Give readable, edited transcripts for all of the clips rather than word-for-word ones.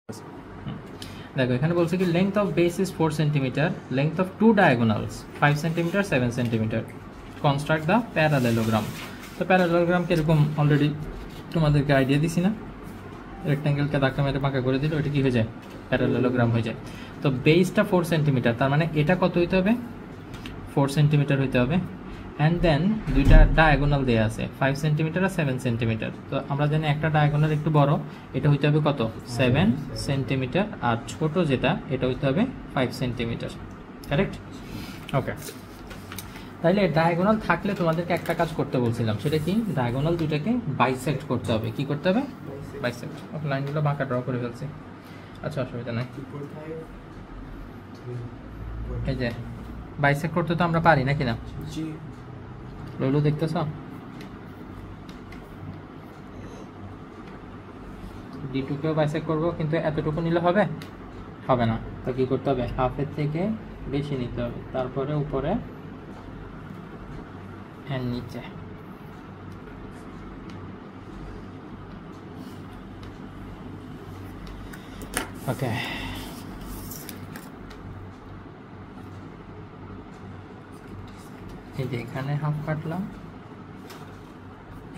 দেখো এখানে বলছে কি length of base is 4 centimetre, length of two diagonals 5 centimetre 7 centimetre, construct the parallelogram. তো প্যারালেলোগ্রাম কিরকম অলরেডি তোমাদেরকে আইডিয়া দিছি না, রেক্ট্যাঙ্গেলকে ধাক্কা মেরে বাঁকা করে দিলে ওইটা কি হয়ে যায়, প্যারালেলোগ্রাম হয়ে যায়। তো বেসটা 4 সেন্টিমিটার, তার মানে এটা কত হইতে হবে, 4 সেন্টিমিটার হইতে হবে। অ্যান্ড দেন দুইটা ডায়াগোনাল দেওয়া আছে 5 সেন্টিমিটার আর 7 সেন্টিমিটার। তো আমরা জানি একটা ডায়াগোনাল একটু বড়, এটা হইতে হবে কত, 7 সেন্টিমিটার, আর ছোট যেটা এটা হইতে হবে 5 সেন্টিমিটার। কারেক্ট? ওকে, তাইলে ডায়াগোনাল থাকলে তোমাদেরকে একটা কাজ করতে বলছিলাম, সেটা কি, ডায়াগোনাল দুইটাকে বাইসেক্ট করতে হবে। কি করতে হবে? বাইসেক্ট। লাইনগুলো বাঁকা ড্র করে ফেলছি, আচ্ছা অসুবিধা নাই। এই যে বাইসেক্ট করতে তো আমরা পারি নাকি না? লইলো দেখতেছ, D2কেও বাইসেক্ট করবো, কিন্তু এতটুকু নিলে হবে, হবে না। তো কি করতে হবে, হাফের থেকে বেশি নিতে হবে, তারপরে উপরে আর নিচে। ওকে, এই যে এখানে হাফ কাটলাম,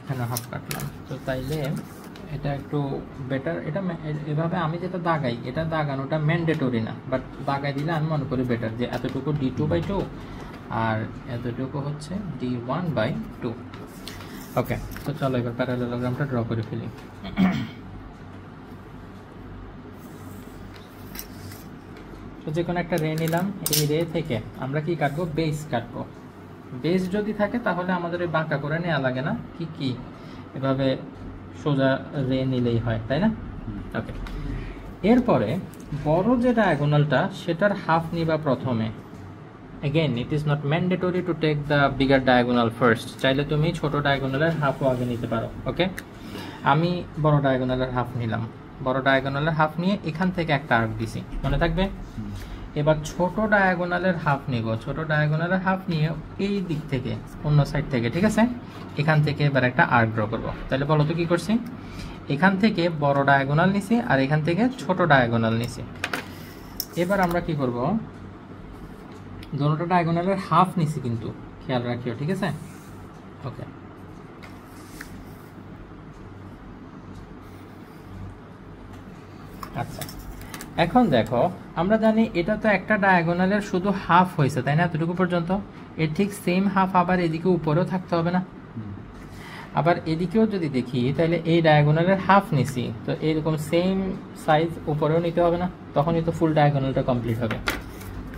এখানে হাফ কাটলাম। তো তাইলে এটা একটু বেটার, এটা এভাবে আমি যেটা দাগাই, এটা দাগানোটা ম্যান্ডেটরি না, বাট দাগাই দিলে আমি মনে করি বেটার, যে এতটুকু D2/2 আর এতটুকু হচ্ছে D1/2। ওকে, তো চলো এবার প্যারালেলোগ্রামটা ড্র করে ফেলি। তো যে কোনো একটা রে নিলাম, এই রে থেকে আমরা কি কাটবো, বেস কাটবো। বেস যদি থাকে তাহলে আমাদের এই বাঁকা করে নেওয়া লাগে না, কি এভাবে সোজা রে নিলেই হয়, তাই না? ওকে, এরপরে বড় যে ডায়াগোনালটা সেটার হাফ নিবা প্রথমে। Again it is not mandatory to take the bigger diagonal first, চাইলে তুমি ছোট ডায়াগোনালের হাফও আগে নিতে পারো। ওকে, আমি বড় ডায়াগোনালের হাফ নিলাম, বড় ডায়াগোনালের হাফ নিয়ে এখান থেকে একটা আর্ক দিছি, মনে থাকবে। এবার ছোট ডায়াগোনালের হাফ নিব, ছোট ডায়াগোনালের হাফ নিয়ে এই দিক থেকে, অন্য সাইড থেকে, ঠিক আছে, এখান থেকে এবার একটা আর্ক ড্র করবো। তাহলে বলো তো কি করছি, এখান থেকে বড় ডায়াগোনাল নিছি আর এখান থেকে ছোট ডায়াগোনাল নিছি। এবার আমরা কি করব, দুটো ডায়াগোনালের হাফ নিছি কিন্তু, খেয়াল রাখিও, ঠিক আছে। ওকে, আচ্ছা এখন দেখো, আমরা জানি এটা তো একটা ডায়াগোনালের শুধু হাফ হয়েছে, তাই না, এতটুকু পর্যন্ত। এর ঠিক সেম হাফ আবার এদিকে উপরেও থাকতে হবে না? আবার এদিকেও যদি দেখি, তাহলে এই ডায়াগোনালের হাফ নিছি, তো এইরকম সেম সাইজ উপরেও নিতে হবে না? তখনই তো ফুল ডায়াগোনালটা কমপ্লিট হবে।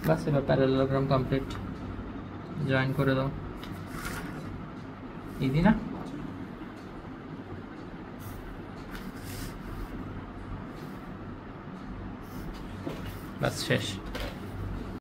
বাস, এবার প্যারালেলোগ্রাম কমপ্লিট, জয়েন করে দাও। ইজি না? বাস, শেষ।